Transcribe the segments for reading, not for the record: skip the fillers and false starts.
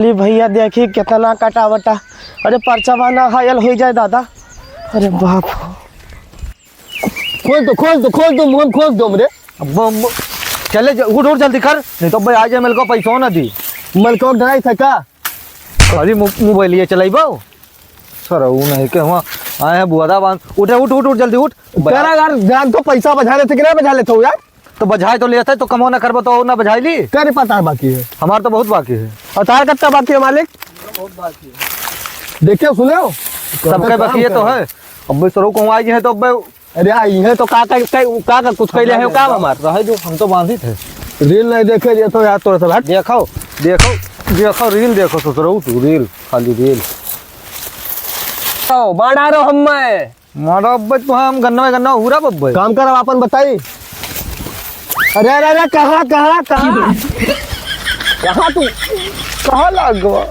भैया देखी कितना कटावटा। अरे परचवा ना घायल हो जाए दादा। अरे बाप, खोल दो मुंह खोल दो मेरे। अब चले उठ उठ जल्दी कर, नहीं तो भाई आज मेरे को पैसा ना दी। मेरे को ढाई था का अरे मोबाइल ये चलाइबो सर वो नहीं के हुआ आए हैं बुआदा बांध। उठे उठ उठ उठ जल्दी उठ। तेरा यार जान तो पैसा बजा लेते कि नहीं बजा लेते हो यार। तो बजाए तो लेते तो कमो ना करबो तो ना बजाई ली। तेरे पता है बाकी है, हमारा तो बहुत बाकी है। और तार कितना बाकी है मालिक? बहुत बाकी है। देखियो सुने हो सबके बाकी है तो है। अब सरो को आई है तो अब अरे आई है तो का कुछ कहले है काम हमार रहे जो हम तो बांधी थे। रील नहीं देखे ये तो यार तोरे से हट। देखो देखो देखो रील देखो ससुरो तू रील खाली रील तो बाढ़ आ रहा हम मैं मारो अब तो हम गन्ना हुरा बब्बे काम कर अपन बताई। अरे अरे अरे कहाँ कहाँ कहाँ कहाँ तू कहाँ लागवा?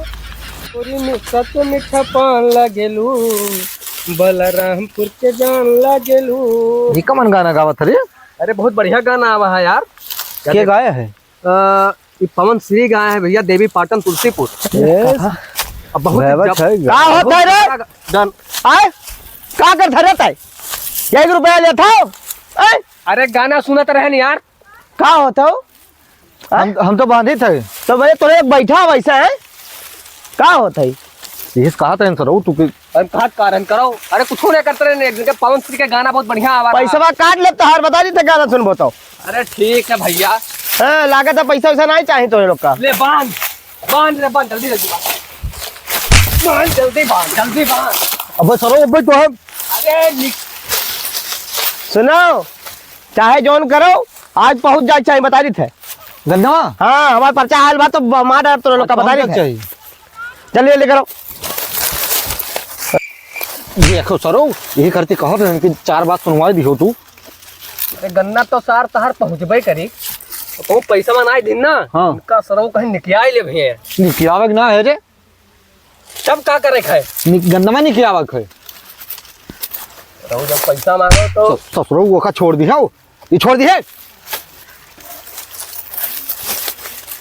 मीठा मीठा पान लागेलू बलरामपुर के जान लागेलू। ये कमन गाना गावत रे? अरे बहुत बढ़िया गाना आवा है यार। के गाया है? ये पवन श्री गाया है भैया, देवी पाटन तुलसीपुर। अब बहुत का होता है रे? डन। आए का कर धरत है? 1 रुपया लेता हो? अरे गाना सुनत रहे यार। का होता हो? हम तो बांधे थे। तो भाई तोरे बैठा वैसा है का होता है? ये कहा था सर तू कहा कारण करो। अरे कुछ नहीं करते रहे एक दिन पवन श्री का गाना बहुत बढ़िया आवा। पैसा काट ले तो हर बता दी था गाना सुन बताओ। अरे ठीक है भैया। हाँ लागत है पैसा वैसा नहीं चाहिए तो लोग का। ले बांध बांध रे बांध जल्दी जल्दी बांध जल्दी बांध जल्दी बांध। अब सरो अब तो हम अरे सुनो चाहे जोन करो आज पहुंच जाए चाहिए बता दी थे गन्ना। हाँ हमारा पर्चा हाल बात तो मार डाल तो लोग का बता दी थे। चलिए ले करो। देखो सरो यही करते कहो कि 4 बात सुनवा दी हो तू। अरे गन्ना तो सार तहार पहुंचबे करी तो पैसा बनाई दिन ना। हाँ। उनका सरौ कहीं निकिया ले भैया। निकियावक ना है रे, तब का करे खाए गन्ना में निकियावक है। तो जब पैसा मांगो तो ससुरो वो का छोड़ दी है, ये छोड़ दी है।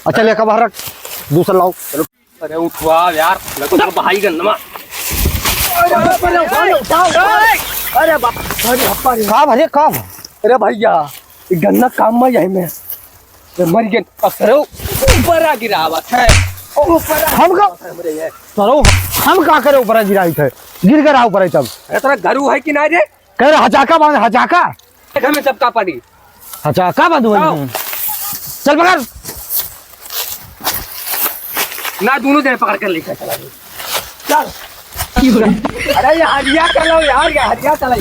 अच्छा लेकर बाहर रख, दूसरा लाओ। अरे उठवा यार लगो तो भाई गन्ना। अरे बाप का भरे का अरे भैया ये गन्ना काम में जाए मैं मर गया। अब सरौ ऊपर आ गिरा बात है। ऊपर हम का सरो हम का करे ऊपर गिराई थे, गिर कर ऊपर है तब। अरे तेरा घरू है कि नहीं रे? कह रहे हचाका बांध हचाका। घर में सबका पड़ी हचाका बांधू चल पकड़ ना दोनों जने पकड़ कर लेकर चला चल। अरे ये हरिया चलो यार, ये हरिया चला।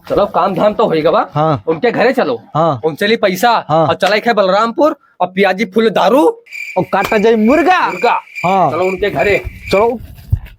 चलो काम धाम तो होएगा बा। हाँ। उनके घरे चलो। हाँ। उनसे ली पैसा। हाँ। और चला है बलरामपुर और पियाजी फुल दारू और काटा जाए मुर्गा। मुर्गा। हाँ। चलो उनके घरे चलो।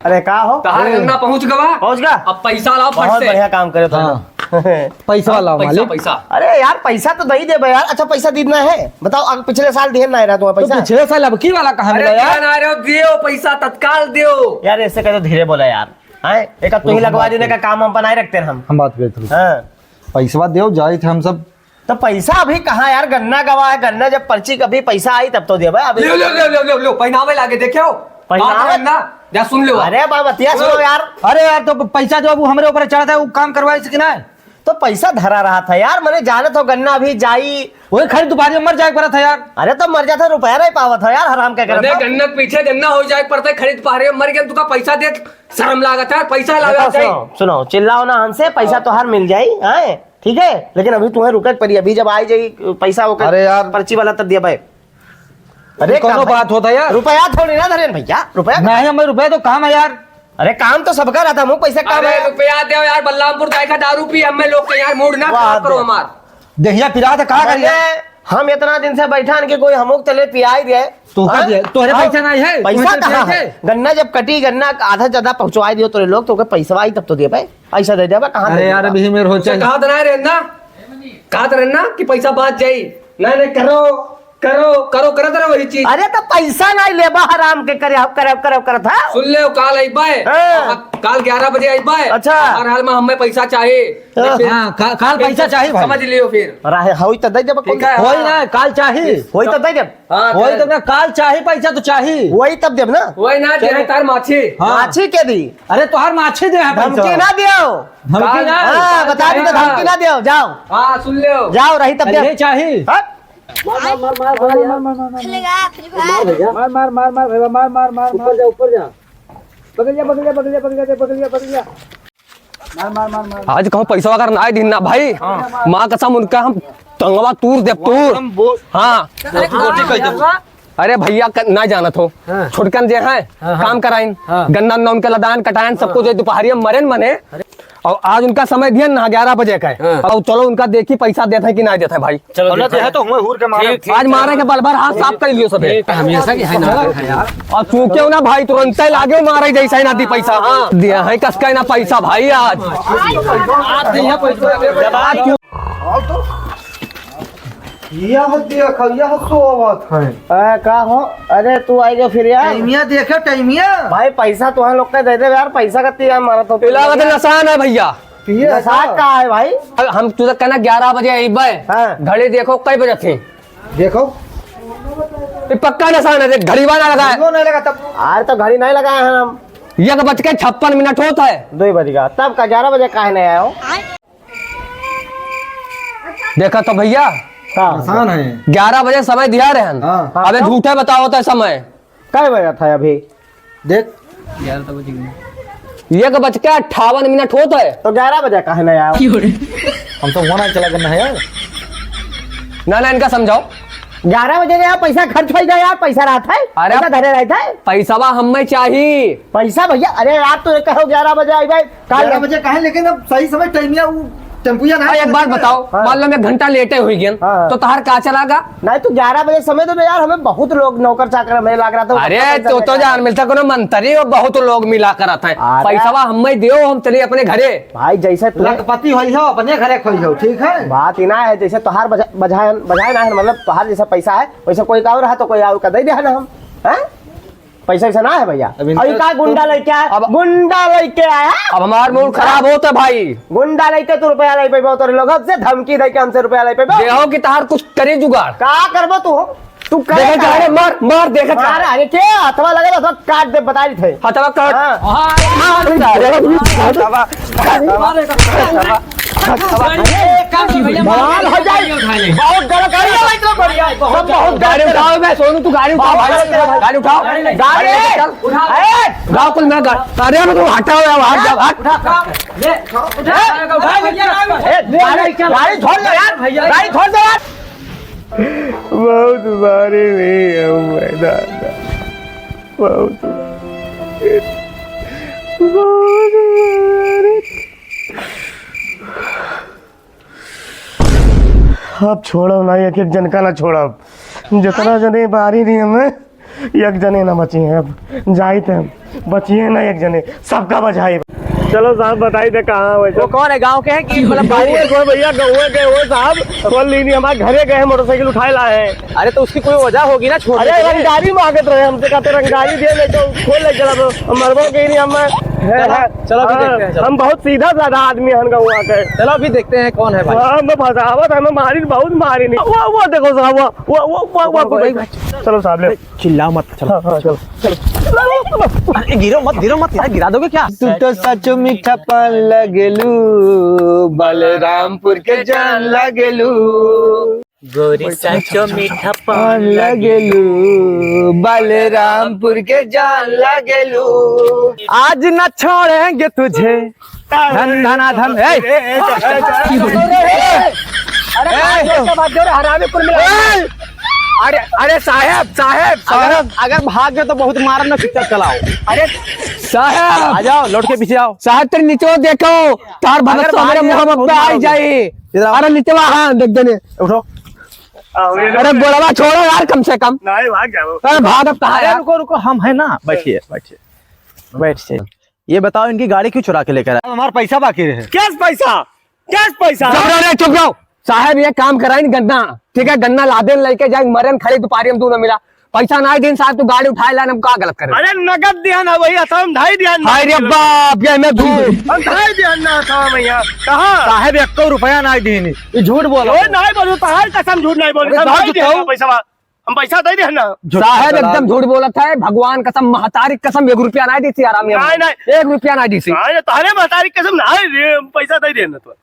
अरे का हो तहार गन्ना पहुंच गवा। पहुंच गया। अब पैसा लाओ फट बहुत से। बढ़िया काम करे तो। हाँ। पैसा वाला पैसा मालिक। पैसा। अरे यार पैसा तो दही दे बे यार। अच्छा पैसा देना है बताओ। अब पिछले साल दिया ना रहा तुम्हारा तो पैसा। पिछले साल अब की वाला कहाँ अरे मिला यार? ध्यान आ रहे हो, दियो पैसा तत्काल दियो। यार ऐसे कहते धीरे बोला यार। हैं एक तू ही लगवा देने का काम हम बनाए रखते हैं हम बात करते थे। हाँ। पैसा दे जाए थे हम सब। तो पैसा अभी कहाँ यार? गन्ना गवा है, गन्ना जब पर्ची कभी पैसा आई तब तो दे भाई अभी। लो लो लो लो लो लो पहनावे लागे देखो। पहनावे? ना जा सुन लो। अरे बतिया सुनो यार। अरे यार तो पैसा जो अब हमारे ऊपर चढ़ा था वो काम करवाए कि ना? तो पैसा धरा रहा था यार। मैंने जाना तो गन्ना अभी जाई वही खरीद दोपहर में मर जाए पड़ा था यार। अरे तो मर जाता रुपया नहीं पावा था यार। हराम क्या अरे करता। गन्ना के पीछे गन्ना हो जाए पड़ता है, खरीद पा रहे हो, मर गया तुका पैसा दे शर्म लागत है। पैसा लागत है। सुनो सुनो चिल्लाओ ना हमसे। पैसा तो हर मिल जाये है ठीक है, लेकिन अभी तुम्हें रुकत पड़ी। अभी जब आई जाई पैसा होकर अरे यार पर्ची वाला तब दिया भाई। अरे कौन बात होता यार? रुपया थोड़ी ना धरे भैया रुपया। नहीं हमें रुपए तो काम है यार। अरे काम तो सबका रहता मुँह पैसा काम अरे है। रुपया दो यार, बलरामपुर जाएगा दारू पी हमें लोग के यार मूड ना वाह खराब करो हमार। दहिया पिरा था कहा करिए? हम इतना दिन से बैठा के कोई हमोक तले पियाई दे। तोहरे पैसा नहीं है? पैसा कहाँ है? गन्ना जब कटी गन्ना आधा ज्यादा पहुंचवा दियो तोरे लोग तो पैसा आई तब तो दे भाई। पैसा दे दे कहाँ? अरे यार अभी मेरे हो कहा तो नहीं रहना, कहा तो रहना कि पैसा बात जाई। नहीं नहीं करो करो करो करत रहे वही चीज। अरे तो पैसा नहीं लेबा हराम के करे करत था। सुन ले काल आई बाय, हाँ। काल 11 बजे आई बाय। अच्छा। हर हाल में हमें पैसा चाहिए। हाँ, काल पैसा चाहिए भाई। समझ लियो फिर। रहे होई तो दे देब। ठीक है, होई हाँ। ना काल चाहिए, होई तो दे देब। हाँ, होई तो ना काल चाहिए, पैसा तो चाहिए। वही तब देब ना। वही ना दे तार माछी। हाँ। माछी के दी अरे तोहार माछी दे है धमकी ना दियो। धमकी ना। हाँ बता दी तो धमकी ना दियो। जाओ हाँ सुन लियो। जाओ रही तब ये दे। चाहिए। हाँ? खेलेगा फ्री फायर। आज कहूँ पैसा अगर ना दिन ना भाई, माँ कसम उनका हम टंगवा तूर देव तूर। हाँ अरे भैया ना जानत हो, छुटकन जे है काम कराइन, गन्ना उन्ना उनके लदान कटाइन सबको जो दोपहरिया मरे मने। और आज उनका समय दिया ना 11 बजे का है। और चलो उनका देखी पैसा देता है कि ना देता है भाई। तो हमें हुर के मारे। आज मारे के बल भर हाथ साफ कर लियो सब। और तू क्यों ना भाई तुरंत ही लागे मारे जैसा ही ना दी पैसा। हाँ दिया है कसका ना पैसा भाई आज। यह देख यह सोवत है। का हो? अरे तू आएगा फिर यार। टाइमिया देखे टाइमिया। भाई पैसा तुहां लोग का दे दे यार। पैसा का तीर मारा तो इलावत नसान है भैया। साथ का है भाई। हम तुझे कहना 11 बजे आई भाई। हाँ। घड़ी देखो कई बजे थी। देखो ये पक्का नसान है, देख घड़ी वाला लगा है। वो नहीं लगा तब। आज तो घड़ी नहीं लगाए हैं हम। 1:56 होता है। 2 बजेगा तब का 11 बजे काहे नहीं आया हो? देखा तो भैया आसान है। 11 बजे समय दिया रहे हैं। हाँ। अबे झूठे बताओ तो समय कै बजे था अभी? देख 1:58 होता है। तो 11 बजे काहे नहीं आया हो? हम तो होना चला करना है यार। ना इनका समझाओ। 11 बजे यार पैसा खर्च हो गया यार। पैसा रहा था। अरे पैसा धरे रहता है। पैसावा हमें चाहिए। पैसा भैया अरे रात तो कहो 11 बजे आई भाई। 11 बजे कहे, लेकिन अब सही समय टाइमिया वो टेम्पुया ना। एक बात बताओ, हाँ। मान लो मैं घंटा लेटे हुई गया हाँ। तो तहार का चलागा? नहीं तो 11 बजे समय तो यार हमें बहुत लोग नौकर चाकर हमें लग रहा था। अरे तो जान मिलता कोनो मंत्री और बहुत लोग मिला कर आता है। अरे। पैसावा हमें दियो, हम चलिए अपने घरे। भाई जैसे तू लखपति होई हो अपने घरे खोई हो, ठीक है। बात इना है जैसे तोहार बजाय ना है, मतलब तोहार जैसा पैसा है वैसे कोई का और रहा तो कोई और का दे दे ना हम। हैं? पैसा वैसा ना है भैया। अभी अभी का गुंडा लेके आया। अब- गुंडा लेके आया। अब हमारा मूड खराब होता भाई। गुंडा लेके तू रुपया ले पे तोरे लोग से धमकी दे के हमसे रुपया ले पे देखो कि तहार कुछ करे जुगाड़। का करबो तू करे देखे का? अरे मार मार देखे अरे अरे के अथवा लगे अथवा काट दे बता रही थे। हथवा कर। बवाल हो जाए। बहुत गलत कर रही है तो बढ़िया है, बहुत बहुत गाड़ी उठाओ, मैं सोनू तू गाड़ी उठाओ भाई। गाड़ी उठाओ गाड़ी गाँव कुल मैं अरे तू हटाओ यार, हट जाओ हट। गाड़ी छोड़ दो यार। गाड़ी छोड़ दो यार। बहुत बारी नहीं हूँ दादा। बहुत अब छोड़ो ना एक एक जन का ना छोड़ो। जितना जने बारी नहीं हमें एक जने ना बची हैं। अब जाई थे बचिए ना एक जने सबका बचाई। चलो साहब बताई दे कहाँ वैसे। वो कौन है गांव के हैं कि मतलब कोई भैया गए गए वो साहब बोल ली नहीं हमारे घरे गए मोटरसाइकिल उठाए लाए हैं। अरे तो उसकी कोई वजह होगी ना छोड़। अरे रंगदारी मांगत रहे हमसे, कहते रंगदारी दे ले तो खोल ले चला मरबो के नहीं हम। चलो अभी देखते हैं, चलो। हम बहुत सीधा साधा आदमी हन गौआ के। चलो अभी देखते हैं कौन है भाई। हम फसावत हमें मारी बहुत मारी नहीं। वो देखो साहब वो चलो साहब ले चिल्लाओ मत, चलो चलो अरे गिरो मत यार, गिरा दोगे क्या? तू तो सच मीठा पान लगेलू बलरामपुर के जान लगेलू। गोरी सचो मीठा पान लगेलू बलरामपुर के जान लगेलू। आज न छोड़ेंगे तुझे धन धना धन। अरे अरे साहब अगर भाग गए तो बहुत मारन ना, चुपचाप चलाओ। अरे साहब आ जाओ, लौट के पीछे आओ। साहब तेरे नीचे देखो तार भगत अगर तो हमारे भाग मुंह गया में तो आ जाए। इधर आओ। अरे नीचे हाँ देख देने। उठो। अरे गोलवा छोड़ो यार कम से कम। नहीं भाग जाओ। अरे भाग अब कहाँ अरे यार। रुको हम है ना। बैठिए। ये बताओ इनकी गाड़ी क्यों चुरा के लेकर आए? हमारा पैसा बाकी रहे। कैश पैसा चुप रहो रे, चुप रहो। साहब ये काम कराई गन्ना, ठीक है, गन्ना लादे लेके जाए मरन खड़ी दोपहरी में तू न मिला पैसा ना दिन साहब तू गाड़ी उठाए लाने हम का गलत करे। अरे नगद दिया ना भैया, हम ढाई दिया ना। हाय रे बाप ये मैं धूप हम ढाई दिया ना था भैया। कहाँ साहब 1 रुपया ना दी ये झूठ बोला। ओए नहीं बोलू तहार कसम झूठ नहीं बोलू, हम ढाई दिया ना पैसा, हम पैसा दे दिया ना। साहब एकदम झूठ बोलत है, भगवान कसम महतारी कसम 1 रुपया ना दी थी आराम नहीं, नहीं। 1 रुपया ना दी थी। अरे तारे महतारी कसम नहीं रे, हम पैसा दे दिया ना तो।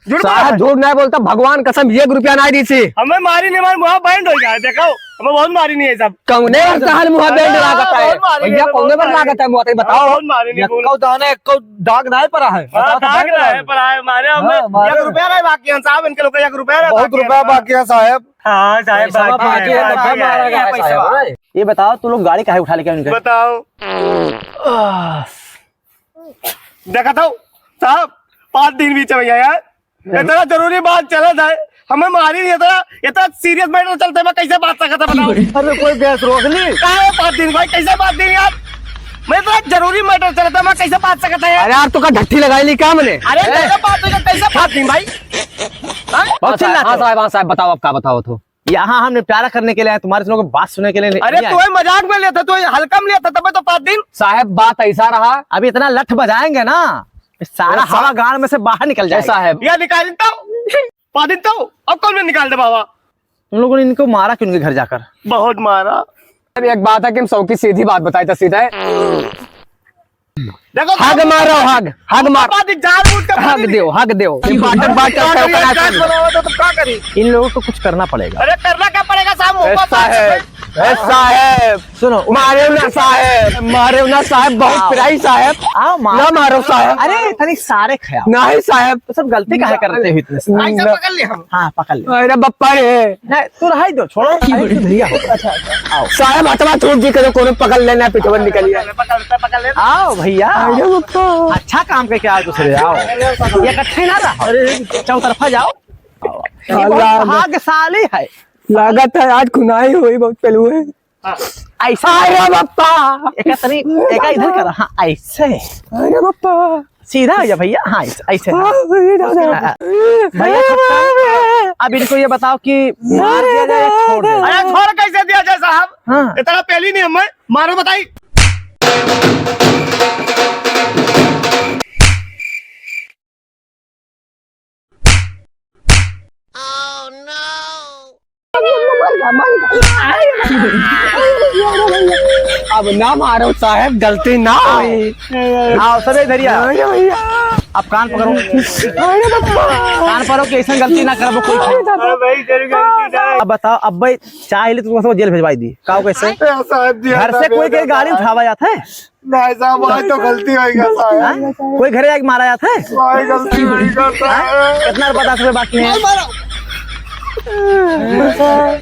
झूठ साहब झूठ नहीं बोलता, भगवान कसम 1 रुपया ना दी थी। हमें मारी नहीं, हमारे मुँह बैंड हो जाए, देखो हमें बहुत मारी नहीं है सब। कौने कहल मुँह बैंड लागत है भैया, कौने पर लागत है मुँह बताओ। बहुत मारी नहीं बोलो। दाग नहीं पड़ा है। हाँ, दाग रहा है पर आए मारे हमें 1 रुपया नहीं बाकी है साहब, इनके लोग 1 रुपया नहीं बहुत रुपया बाकी है साहब। हाँ साहब बाकी है। ये बताओ तू लोग गाड़ी काहे उठा लेके आए? बताओ देखा था साहब 5 दिन बीच भैया यार, इतना जरूरी बात चला था, हमें मारी नहीं था, इतना सीरियस मैटर चलते मैं कैसे बात सकता बताओ। अरे कोई गैस रोक ली। 5 दिन भाई कैसे बात नहीं यार, मैं इतना जरूरी मैटर चला था मैं कैसे बात सकता है यार। अरे यार तू का ढट्ठी लगाई ली क्या मैंने? अरे कैसे बात होगा, कैसे 5 दिन भाई। हाँ साहब बताओ अब क्या बताओ तो। यहाँ हम निपटारा करने के लिए आए, तुम्हारे लोगों की बात सुनने के लिए अरे नहीं आए। तू मजाक में लिया था, तू हल्का में लिया था, तब तो 5 दिन। साहब बात ऐसा रहा, अभी इतना लठ बजाएंगे ना सारा हवा गाड़ में से बाहर निकल जाएगा। साहब या निकाल देता हूँ 5 दिन तो, अब कौन में निकाल दे बाबा। तुम लोगों ने इनको मारा क्यों उनके घर जाकर? बहुत मारा। अब एक बात है कि हम सौ की सीधी बात बताई था सीधा देखो हग मारो, हग मार, हग दो बात तो क्या करी। इन लोगों को कुछ करना पड़ेगा। अरे करना क्या पड़ेगा साहब, साहब सुनो मारे ना साहब, मारे ना साहब, बहुत पिराई साहब, आओ ना मारो साहब। अरे इतनी सारे ख्याल नहीं साहब, तो सब गलती काहे करते हो इतने से? ऐसा पकड़ लिया हम। हाँ पकड़ ले। अरे बप्पा रे नहीं तू रहा दो, छोड़ो। भैया आओ साहब हथवा छूट जी के कोनो पकड़ लेना पिटवन निकलिए। पकड़ ले। आओ भैया अच्छा काम करके आए दूसरे। आओ ये इकट्ठे ना रहो, अरे चौतरफा जाओ। ये बहुत भाग्यशाली है। लागत है आज खुनाई हुई बहुत पहलू है। ऐसा अरे बप्पा एक इधर कर। हाँ ऐसे अरे बप्पा सीधा हो जा भैया। हाँ ऐसे भैया अब इनको ये बताओ कि मार दिया जाए या छोड़ दिया जाए? अरे छोड़ कैसे दिया जाए साहब, हाँ। इतना पहली नहीं हमें मारो बताई। अब ना मारो साहब, गलती ना हुई। आओ सब इधर भैया। अब कान पकड़ो, कान पकड़ो कि ऐसा गलती ना करो कोई। अब बताओ अब भाई चाहे ले तुमको जेल भेजवाई दी काओ कैसे? घर से कोई कहीं गाड़ी उठावा जाता है? नहीं साहब वही तो गलती होगा साहब, हाँ? कोई घरे जाके मारा जाता है? वही गलती होगा साहब। कितना 50 रुपए बाकी है?